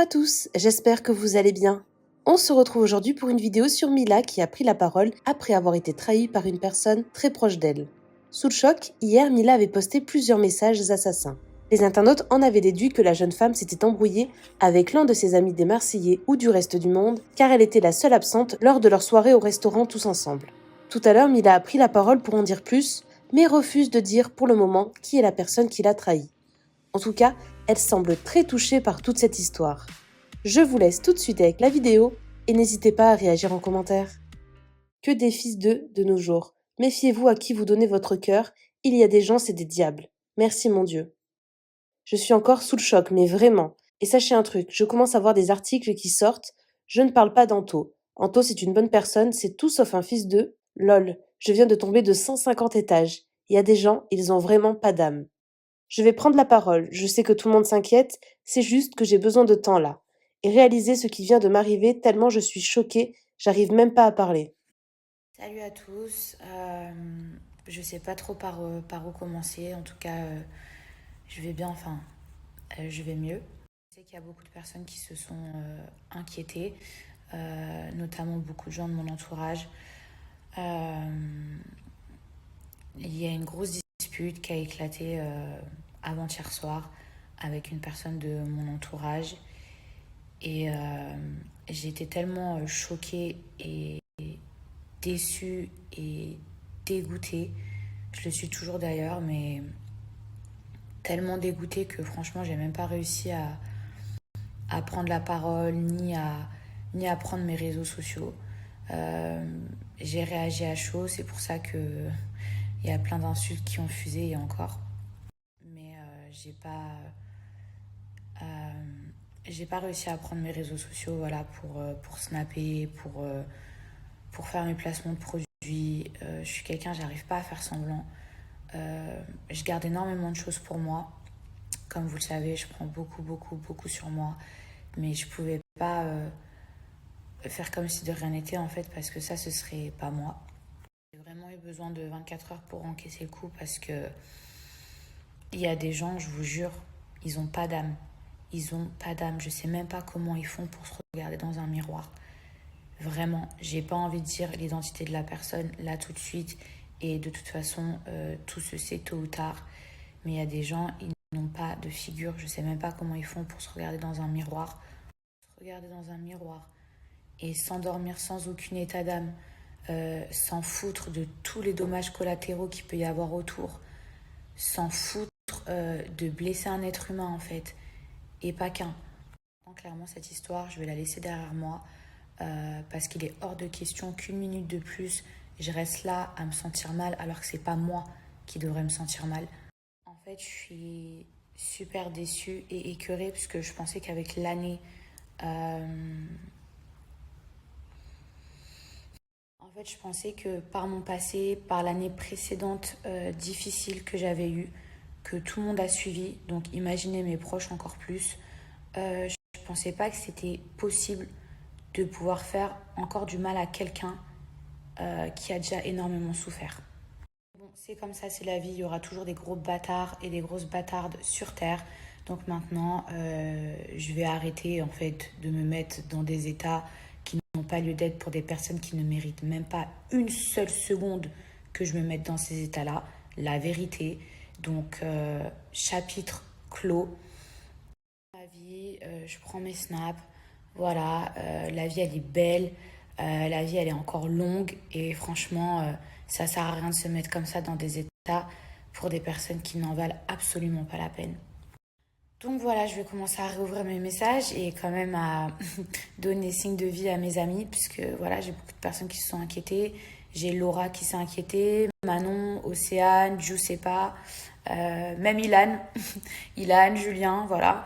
à tous, j'espère que vous allez bien. On se retrouve aujourd'hui pour une vidéo sur Mila qui a pris la parole après avoir été trahie par une personne très proche d'elle. Sous le choc, hier Mila avait posté plusieurs messages assassins. Les internautes en avaient déduit que la jeune femme s'était embrouillée avec l'un de ses amis des Marseillais ou du reste du monde, car elle était la seule absente lors de leur soirée au restaurant tous ensemble. Tout à l'heure, Mila a pris la parole pour en dire plus, mais refuse de dire pour le moment qui est la personne qui l'a trahie. En tout cas, elle semble très touchée par toute cette histoire. Je vous laisse tout de suite avec la vidéo et n'hésitez pas à réagir en commentaire. Que des fils d'eux de nos jours. Méfiez-vous à qui vous donnez votre cœur, il y a des gens, c'est des diables. Merci mon Dieu. Je suis encore sous le choc, mais vraiment. Et sachez un truc, je commence à voir des articles qui sortent. Je ne parle pas d'Anto. Anto, c'est une bonne personne, c'est tout sauf un fils d'eux. Lol, je viens de tomber de 150 étages. Il y a des gens, ils ont vraiment pas d'âme. Je vais prendre la parole, je sais que tout le monde s'inquiète, c'est juste que j'ai besoin de temps là. Et réaliser ce qui vient de m'arriver tellement je suis choquée, j'arrive même pas à parler. Salut à tous, je sais pas trop par où commencer, en tout cas je vais bien, je vais mieux. Je sais qu'il y a beaucoup de personnes qui se sont inquiétées, notamment beaucoup de gens de mon entourage. Euh, il y a une grosse dispute qui a éclaté avant-hier soir avec une personne de mon entourage et j'ai été tellement choquée et déçue et dégoûtée. Je le suis toujours d'ailleurs, mais tellement dégoûtée que franchement, j'ai même pas réussi à prendre la parole ni à prendre mes réseaux sociaux. Euh, j'ai réagi à chaud, c'est pour ça que il y a plein d'insultes qui ont fusé et encore. Mais euh, j'ai pas réussi à prendre mes réseaux sociaux voilà, pour snapper, pour faire mes placements de produits. Je suis quelqu'un, j'arrive pas à faire semblant. Je garde énormément de choses pour moi. Comme vous le savez, je prends beaucoup sur moi. Mais je pouvais pas faire comme si de rien n'était en fait, parce que ça, ce serait pas moi. J'ai vraiment eu besoin de 24 heures pour encaisser le coup parce que il y a des gens, je vous jure, ils ont pas d'âme. Ils ont pas d'âme. Je sais même pas comment ils font pour se regarder dans un miroir. Vraiment, j'ai pas envie de dire l'identité de la personne là tout de suite. Et de toute façon, tout se sait tôt ou tard. Mais il y a des gens, ils n'ont pas de figure. Je sais même pas comment ils font pour se regarder dans un miroir. Se regarder dans un miroir et s'endormir sans aucun état d'âme. S'en foutre de tous les dommages collatéraux qu'il peut y avoir autour. S'en foutre de blesser un être humain en fait. Et pas qu'un. Clairement, cette histoire, je vais la laisser derrière moi. Parce qu'il est hors de question qu'une minute de plus, je reste là à me sentir mal alors que c'est pas moi qui devrais me sentir mal. En fait, je suis super déçue et écœurée parce que je pensais qu'avec l'année, euh, je pensais que par mon passé, par l'année précédente difficile que j'avais eue, que tout le monde a suivi, donc imaginez mes proches encore plus, je pensais pas que c'était possible de pouvoir faire encore du mal à quelqu'un qui a déjà énormément souffert. Bon, c'est comme ça, c'est la vie. Il y aura toujours des gros bâtards et des grosses bâtardes sur Terre. Donc maintenant, je vais arrêter en fait de me mettre dans des états qui n'ont pas lieu d'être pour des personnes qui ne méritent même pas une seule seconde que je me mette dans ces états-là. La vérité. Donc, chapitre clos. La vie, je prends mes snaps. Voilà, la vie elle est belle, la vie elle est encore longue et franchement, ça sert à rien de se mettre comme ça dans des états pour des personnes qui n'en valent absolument pas la peine. Donc voilà, je vais commencer à réouvrir mes messages et quand même à donner signe de vie à mes amis, puisque voilà, j'ai beaucoup de personnes qui se sont inquiétées. J'ai Laura qui s'est inquiétée, Manon, Océane, Giuseppa, même Ilan, Ilan, Julien, voilà.